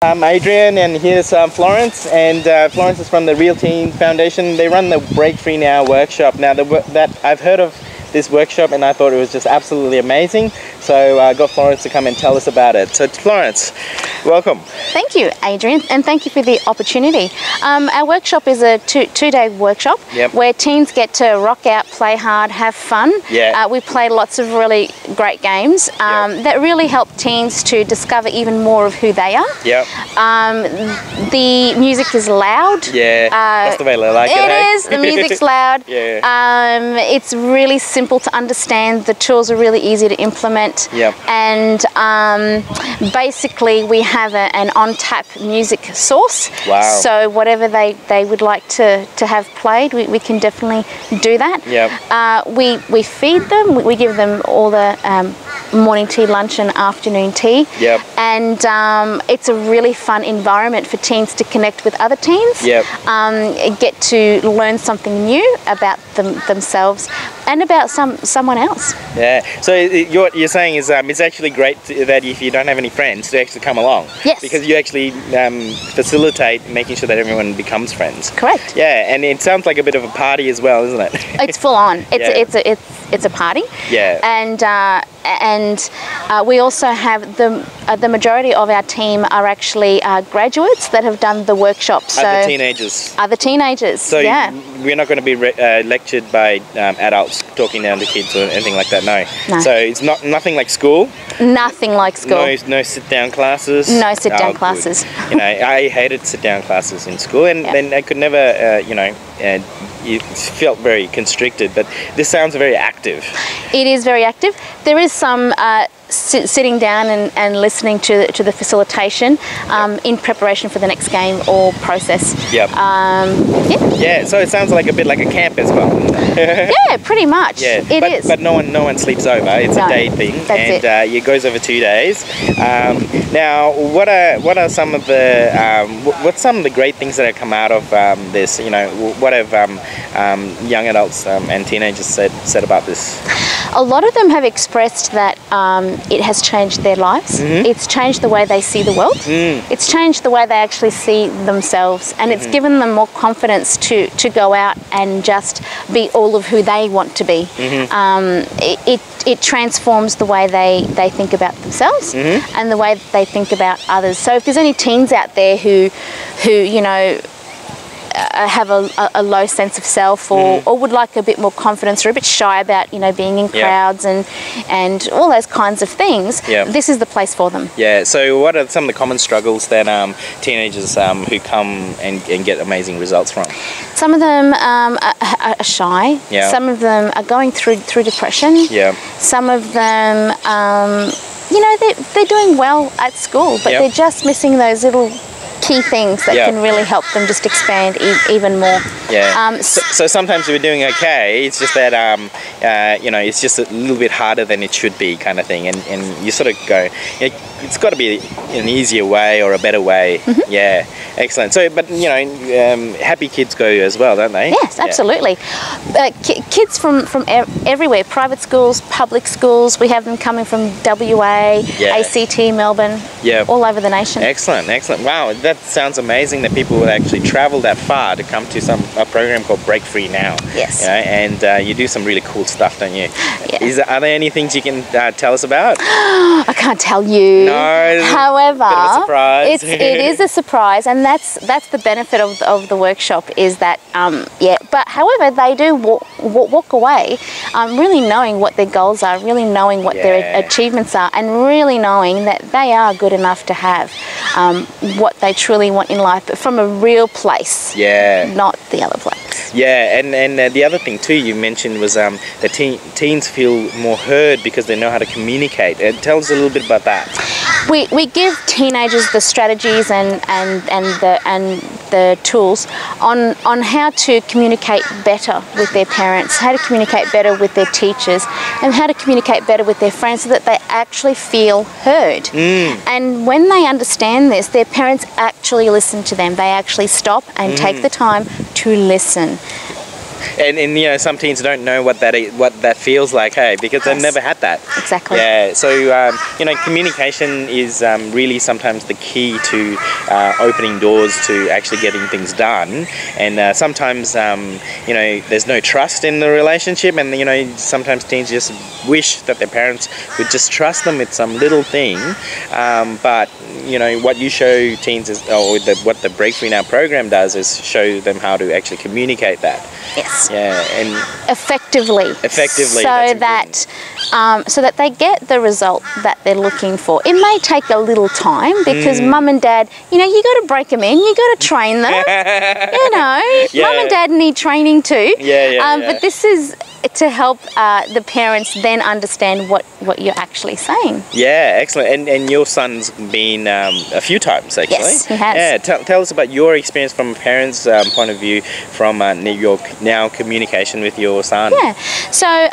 I'm Adrian, and here's Florence, and Florence is from the Real Teen Foundation. They run the Break Free Now workshop. Now, that I've heard of this workshop, and I thought it was just absolutely amazing. So I got Florence to come and tell us about it. So Florence, welcome. Thank you, Adrian, and thank you for the opportunity. Our workshop is a two-day workshop where teens get to rock out, play hard, have fun. We play lots of really great games that really help teens to discover even more of who they are. The music is loud. That's the way I like it. It is. The music's loud. It's really simple to understand. The tools are really easy to implement. And basically we have an on-tap music source. So whatever they would like to have played, we can definitely do that. We feed them. We give them all the morning tea, lunch and afternoon tea. And it's a really fun environment for teens to connect with other teens, get to learn something new about themselves and about someone else. So what you're saying is it's actually great that if you don't have any friends to actually come along. Because you actually facilitate making sure that everyone becomes friends. Correct. And it sounds like a bit of a party as well, isn't it? It's full on. It's a party. And we also have the majority of our team are actually graduates that have done the workshop. So other teenagers. Other teenagers. So we're not going to be lectured by adults talking down to kids or anything like that. No. So it's nothing like school. Nothing like school. No sit-down classes. No sit-down classes. You know, I hated sit-down classes in school, and then I could never, it felt very constricted. But this sounds very active. It is very active. There is some sitting down and listening to the facilitation in preparation for the next game or process. So it sounds like a bit like a camp as well. Pretty much. It is. But no one sleeps over. It's a day thing, it goes over 2 days. Now, what are some of the what's some of the great things that have come out of this? You know, what have young adults and teenagers said about this? A lot of them have expressed that it has changed their lives. It's changed the way they see the world. It's changed the way they actually see themselves, and it's given them more confidence to go out and just be all of who they want to be. It transforms the way they think about themselves and the way they think about others. So if there's any teens out there who you know, have a low sense of self or would like a bit more confidence or a bit shy about, you know, being in crowds and all those kinds of things, this is the place for them. So what are some of the common struggles that teenagers who come and get amazing results from? Some of them are shy. Some of them are going through depression. Some of them, you know, they're doing well at school, but they're just missing those little key things that can really help them just expand even more. So sometimes we're doing okay, it's just that you know, it's just a little bit harder than it should be, kind of thing, and you sort of go, it's got to be an easier way or a better way. Excellent. So but you know, happy kids go as well, don't they? Yes, absolutely. Kids from everywhere, private schools, public schools, we have them coming from WA, ACT, Melbourne, all over the nation. Excellent. Wow, that sounds amazing that people would actually travel that far to come to a program called Break Free Now. You know, and you do some really cool stuff, don't you? Are there any things you can tell us about? I can't tell you. No. However, bit of a surprise. it is a surprise, and that's the benefit of the workshop, is that But however, they do walk away, really knowing what their goals are, really knowing what their achievements are, and really knowing that they are good enough to have what they truly want in life, but from a real place, not the other place. And the other thing too you mentioned was that teens feel more heard because they know how to communicate. Tell us a little bit about that. We give teenagers the strategies and the tools on how to communicate better with their parents, how to communicate better with their teachers, and how to communicate better with their friends, so that they actually feel heard. And when they understand this, their parents actually listen to them. They actually stop and take the time to listen. And you know, some teens don't know what that feels like, hey, because they've never had that. Exactly. Yeah. So you know, communication is really sometimes the key to opening doors to actually getting things done. And sometimes you know, there's no trust in the relationship, and you know, sometimes teens just wish that their parents would just trust them with some little thing. But you know, what you show teens is, or what the Breakthrough Now program does, is show them how to actually communicate that. Yes. Yeah, and effectively. Effectively. So that they get the result that they're looking for. It may take a little time because mum and dad, you know, you got to break them in. You got to train them. You know, mum and dad need training too. But this is to help the parents then understand what you're actually saying. Yeah, excellent. And your son's been a few times, actually. Yes, he has. Yeah, tell us about your experience from a parent's point of view from your now communication with your son. Yeah, so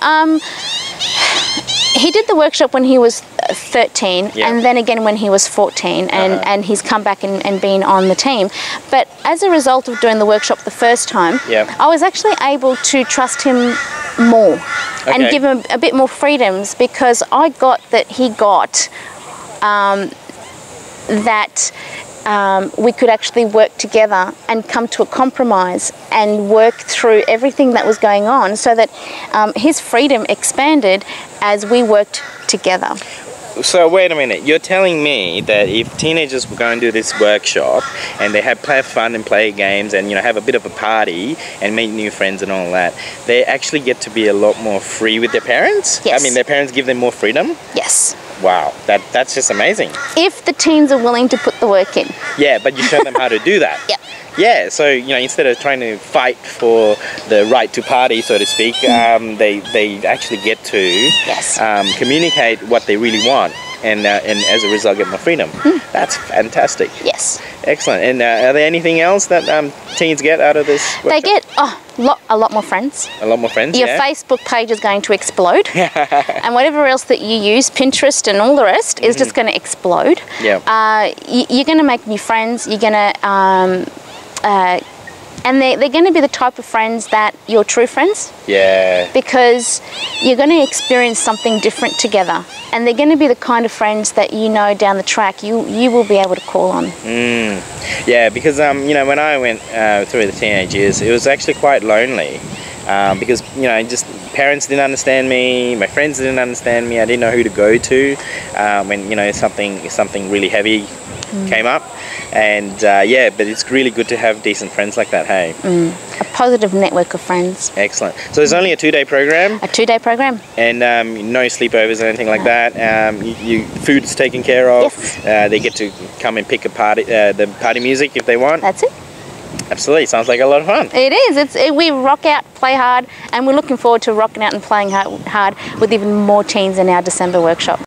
he did the workshop when he was 13 and then again when he was 14, and he's come back and been on the team. But as a result of doing the workshop the first time, I was actually able to trust him more and give him a bit more freedoms, because I got that he got that we could actually work together and come to a compromise and work through everything that was going on, so that his freedom expanded as we worked together. So wait a minute, you're telling me that if teenagers were going to do this workshop and they play fun and play games and, you know, have a bit of a party and meet new friends and all that, they actually get to be a lot more free with their parents? Yes. I mean, their parents give them more freedom? Yes. Wow, that's just amazing. If the teens are willing to put the work in. Yeah, but you show them how to do that. Yep. Yeah, so, you know, instead of trying to fight for the right to party, so to speak, they actually get to communicate what they really want, and as a result get more freedom. That's fantastic. Yes. Excellent. And are there anything else that teens get out of this workshop? They get a lot more friends. A lot more friends, Your Facebook page is going to explode. And whatever else that you use, Pinterest and all the rest, is just going to explode. Yeah. You're going to make new friends. You're going to... and they're going to be the type of friends that you're true friends. Yeah. Because you're going to experience something different together, and they're going to be the kind of friends that, you know, down the track you will be able to call on. Yeah, because you know, when I went through the teenage years, it was actually quite lonely. Because, you know, just parents didn't understand me, my friends didn't understand me, I didn't know who to go to when, you know, something really heavy came up. And yeah, but it's really good to have decent friends like that, hey? A positive network of friends. Excellent. So there's only a 2-day program? A 2-day program. And no sleepovers or anything like that? Food's taken care of? Yes. They get to come and pick the party music if they want? That's it. Absolutely, sounds like a lot of fun. It is. We rock out, play hard, and we're looking forward to rocking out and playing hard with even more teens in our December workshop.